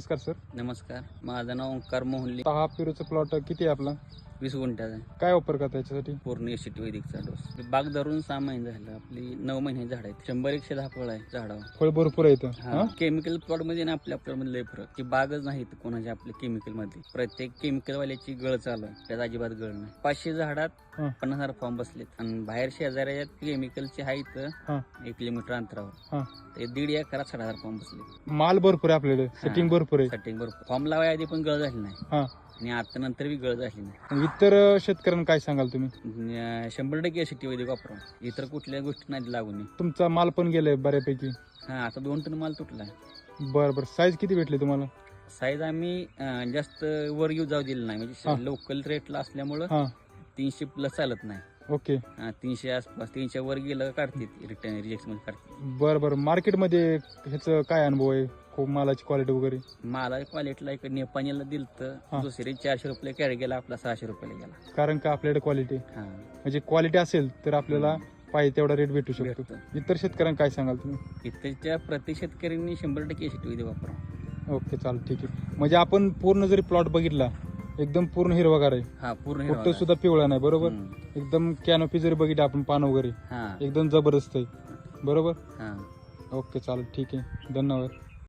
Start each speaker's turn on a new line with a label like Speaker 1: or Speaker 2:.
Speaker 1: नमस्कार सर.
Speaker 2: नमस्कार, माझं नाव ओंकार मोहनली.
Speaker 1: हा पेरूचा प्लॉट किती आहे आपला?
Speaker 2: 20 गुंठ्याचा आहे.
Speaker 1: काय वापर करता याच्यासाठी?
Speaker 2: पूर्ण एसीटी वैदिकचा डोस. बाग धरून 6 महिने झालं. आपली 9 महिने झाड आहेत. 100-110 फळ आहे झाडावर.
Speaker 1: फळ भरपूर आहे इथं.
Speaker 2: केमिकल प्लॉट मध्ये ना आपल्या लय फरक. ती बागच नाही कोणाच्या आपल्या केमिकल मध्ये. प्रत्येक केमिकल वाल्याची गळ चालू आहे, त्यात अजिबात गळ नाही. 500 झाडात 50,000 फॉर्म बसलेत आणि बाहेर शेजाऱ्या केमिकलचे आहेत 1 किलोमीटर अंतरावर ते 1.5 एकरात 60,000 फॉर्म बसले.
Speaker 1: माल भरपूर आहे आपल्याकडे, सेटिंग भरपूर आहे.
Speaker 2: सेटिंग भरपूर. फॉर्म लावाय आधी पण गळ झाली नाही आणि आता नंतर बी गळ झाली नाही.
Speaker 1: इतर शेतकऱ्यांना काय सांगाल तुम्ही?
Speaker 2: 100% एसीटी वैदिक वापरा. इतर कुठल्या गोष्टी नाही लागू नये.
Speaker 1: तुमचा माल पण गेलाय बऱ्यापैकी.
Speaker 2: आता 2 टन माल तुटलाय.
Speaker 1: बरं. साईज किती भेटली तुम्हाला?
Speaker 2: साईज आम्ही जास्त वर येऊ जाऊ दिलं नाही, म्हणजे लोकल रेटला असल्यामुळं 300 प्लस चालत नाही.
Speaker 1: ओके.
Speaker 2: 300 आसपास, 300 वर गेलं काढते रिटर्न रिजेक्ट मध्ये काढते.
Speaker 1: बरं. मार्केटमध्ये ह्याचं काय अनुभव आहे? खूप मालाची क्वालिटी वगैरे?
Speaker 2: माला क्वालिटीला एक नेपाळला दिलं तर दुसरे 400 रुपये कॅरी गेला, आपला 600 रुपयाला गेला.
Speaker 1: कारण का आपल्याकडे क्वालिटी म्हणजे क्वालिटी असेल तर आपल्याला पाहिजे तेवढा रेट भेटू शकतो. इतर शेतकऱ्यांना काय सांगाल तुम्ही?
Speaker 2: इथच्या प्रत्येक शेतकऱ्यांनी 100% एसीटी वैदिक वापरा.
Speaker 1: ओके, चालेल, ठीक आहे. म्हणजे आपण पूर्ण जरी प्लॉट बघितला एकदम पूर्ण हिरवागार आहे.
Speaker 2: पूर्ण
Speaker 1: कुठं सुद्धा पिवळा नाही. बरोबर. एकदम कॅनोपी जरी बघितलं आपण, पान वगैरे एकदम जबरदस्त आहे. बरोबर.
Speaker 2: हा.
Speaker 1: ओके, चालेल, ठीक आहे. धन्यवाद.